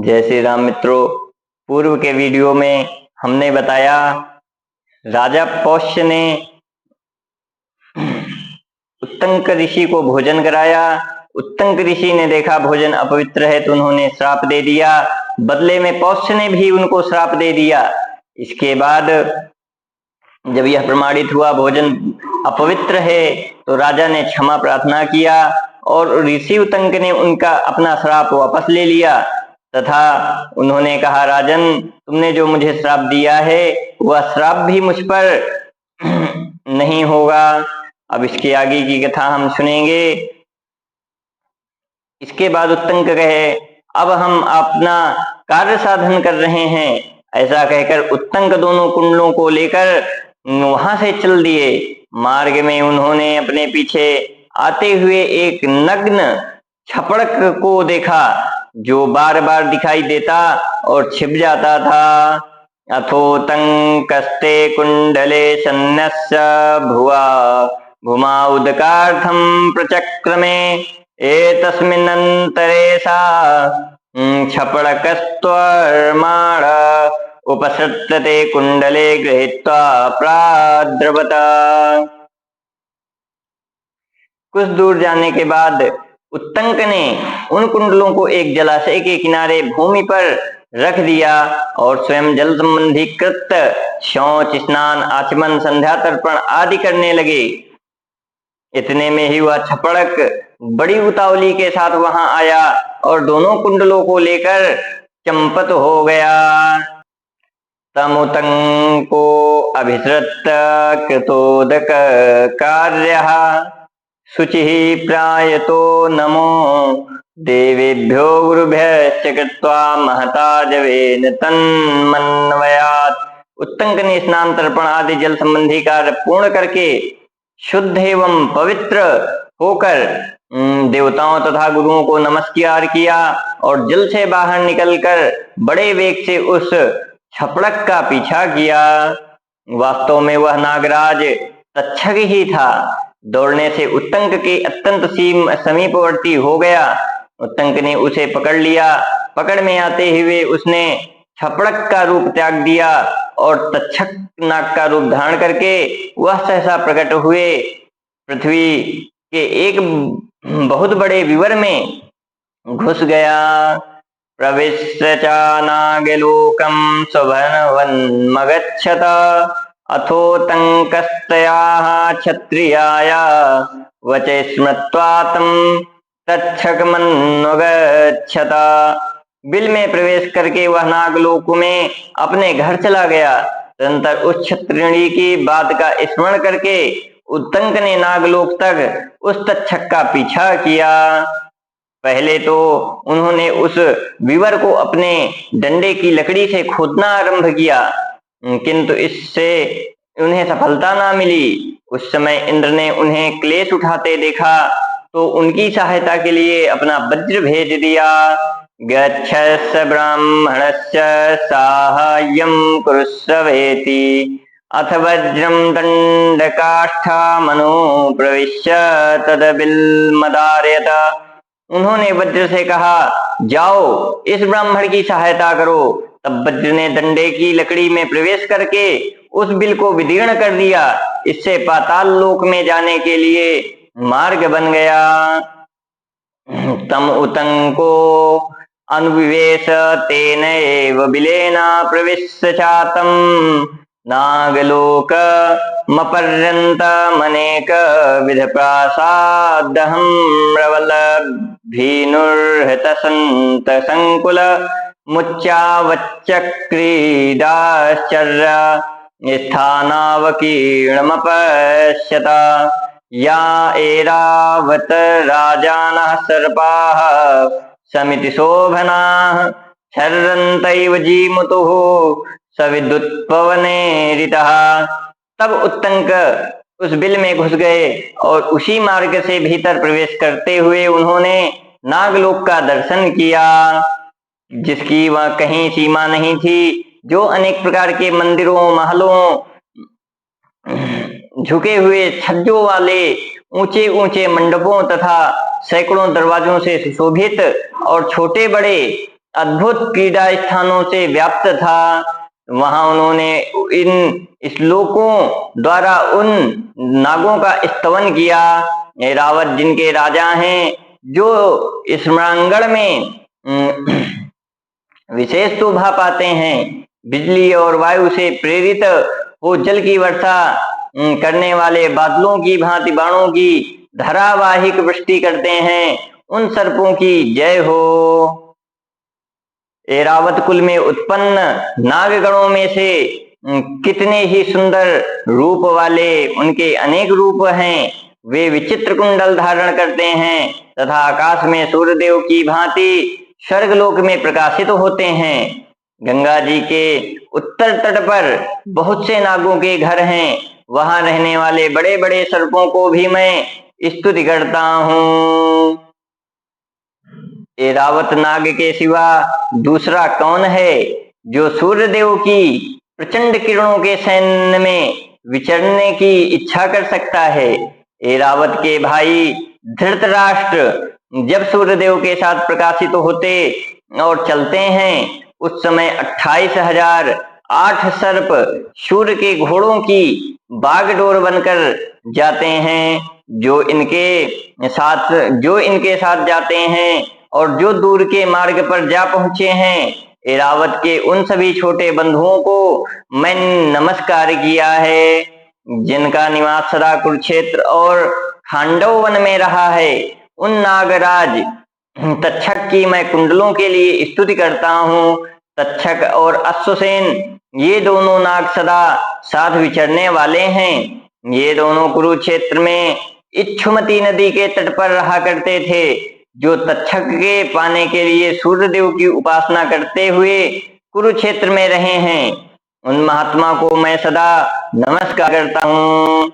जय श्री राम मित्रों। पूर्व के वीडियो में हमने बताया राजा पौष्य ने उत्तंक ऋषि को भोजन कराया। उत्तंक ऋषि ने देखा भोजन अपवित्र है तो उन्होंने श्राप दे दिया। बदले में पौष्य ने भी उनको श्राप दे दिया। इसके बाद जब यह प्रमाणित हुआ भोजन अपवित्र है तो राजा ने क्षमा प्रार्थना किया और ऋषि उत्तंक ने उनका अपना श्राप वापस ले लिया तथा उन्होंने कहा, राजन, तुमने जो मुझे श्राप दिया है वह श्राप भी मुझ पर नहीं होगा। अब इसके आगे की कथा हम सुनेंगे। इसके बाद उत्तंक कहे, अब हम अपना कार्य साधन कर रहे हैं। ऐसा कहकर उत्तंक दोनों कुंडलों को लेकर वहां से चल दिए। मार्ग में उन्होंने अपने पीछे आते हुए एक नग्न छपड़क को देखा जो बार बार दिखाई देता और छिप जाता था। अथोतंकस्ते कुंडले सन्नस्य भुवा भूमा उदकार्थम प्रचक्रमे एतस्मिन्नन्तरे सा छपड़कस्त्वर्माण उपसृप्तते कुंडले गृहीत्वा प्राद्रवत। कुछ दूर जाने के बाद उत्तंक ने उन कुंडलों को एक जलाशय के किनारे भूमि पर रख दिया और स्वयं जल संबंधी कृत्य शौच, स्नान, आचमन, संध्या तर्पण आदि करने लगे। इतने में ही वह छपड़क बड़ी उतावली के साथ वहां आया और दोनों कुंडलों को लेकर चंपत हो गया। तमुतंको अभिसृत कृतोदक कार्यः शुचिः प्रायतो नमो देवेभ्यो गुरुभ्यश्च कृत्वा महता जवेन तन्मन्वयात्। उत्तंक ने स्नान, तर्पण आदि जल संबंधी कार्य पूर्ण करके शुद्ध एवं पवित्र होकर देवताओं तथा गुरुओं को नमस्कार किया और जल से बाहर निकलकर बड़े वेग से उस छपड़क का पीछा किया। वास्तव में वह नागराज तक्षक ही था। दौड़ने से उत्तंक के अत्यंत समीपवर्ती हो गया। उत्तंक ने उसे पकड़ लिया। पकड़ में आते हुए उसने छपड़क का रूप त्याग दिया और तक्षक नाग का रूप धारण करके वह सहसा प्रकट हुए पृथ्वी के एक बहुत बड़े विवर में घुस गया। प्रविश्य च नागलोकं स्वभनवन्मगच्छत अथोतंकस्तयाः क्षत्रियाया वचे स्मृत्वा तं तक्षकमन्वगच्छत। बिल में प्रवेश करके वह नागलोक में अपने घर चला गया। तदनंतर उस क्षत्रिणी की बात का स्मरण करके उत्तंक ने नागलोक तक उस तक्षक का पीछा किया। पहले तो उन्होंने उस विवर को अपने डंडे की लकड़ी से खोदना आरंभ किया, किंतु इससे उन्हें सफलता ना मिली। उस समय इंद्र ने उन्हें क्लेश उठाते देखा तो उनकी सहायता के लिए अपना वज्र भेज दिया। गच्छस्स ब्राह्मणस्य साहाय्यं कुरुष्वेति अथ वज्रं दंडकाष्ठमनो प्रविश्य तदबिल्मदारयत। उन्होंने वज्र से कहा, जाओ इस ब्राह्मण की सहायता करो। तब वज्र ने डंडे की लकड़ी में प्रवेश करके उस बिल को विदीर्ण कर दिया। इससे पाताल लोक में जाने के लिए मार्ग बन गया। तम उतंको अनुविवेश तेनैव बिलेन प्रविश्य चातम नागलोक मपर्यन्तमनेक विध प्रासादहं प्रवलभीनुर्हृतसन्त संकुल मुच्चावच्चक्रीडाश्चर्य स्थानावकीर्णमपश्यत। या एरावत राजानः सर्पाः समिति शोभनाः छर्रन्तैव जीमुतुः सविद्युत्पवने रितः। तब उत्तंक उस बिल में घुस गए और उसी मार्ग से भीतर प्रवेश करते हुए उन्होंने नागलोक का दर्शन किया, जिसकी वह कहीं सीमा नहीं थी, जो अनेक प्रकार के मंदिरों, महलों, झुके हुए छज्जों वाले ऊंचे ऊंचे मंडपों तथा सैकड़ों दरवाजों से सुशोभित और छोटे बड़े अद्भुत क्रीड़ा स्थानों से व्याप्त था। वहां उन्होंने इन श्लोकों द्वारा उन नागों का स्तवन किया। ऐरावत जिनके राजा हैं, जो स्मरांगण में विशेष शोभा पाते हैं, बिजली और वायु से प्रेरित हो जल की वर्षा करने वाले बादलों की भांति बाणों की धारावाहिक वृष्टि करते हैं, उन सर्पों की जय हो। ऐरावत कुल में उत्पन्न नागगणों में से कितने ही सुंदर रूप वाले उनके अनेक रूप हैं। वे विचित्र कुंडल धारण करते हैं तथा आकाश में सूर्यदेव की भांति स्वर्गलोक में प्रकाशित होते हैं। गंगा जी के उत्तर तट पर बहुत से नागों के घर हैं। वहां रहने वाले बड़े बड़े सर्पों को भी मैं स्तुति करता हूँ। ऐरावत नाग के सिवा दूसरा कौन है जो सूर्यदेव की प्रचंड किरणों के सैन्य में विचरने की इच्छा कर सकता है। ऐरावत के भाई धृतराष्ट्र जब सूर्यदेव के साथ प्रकाशित होते और चलते हैं, उस समय 28,008 सर्प सूर्य के घोड़ों की बागडोर बनकर जाते हैं। जो इनके साथ जाते हैं और जो दूर के मार्ग पर जा पहुंचे हैं, ऐरावत के उन सभी छोटे बंधुओं को मैंने नमस्कार किया है, जिनका निवास सदा कुरुक्षेत्र और खांडव वन में रहा है। उन नागराज तक्षक की मैं कुंडलों के लिए स्तुति करता हूँ। तक्षक और अश्वसेन ये दोनों नाग सदा साथ विचरने वाले हैं। ये दोनों कुरुक्षेत्र में इच्छुमती नदी के तट पर रहा करते थे। जो तक्षक के पाने के लिए सूर्यदेव की उपासना करते हुए कुरुक्षेत्र में रहे हैं, उन महात्मा को मैं सदा नमस्कार करता हूँ।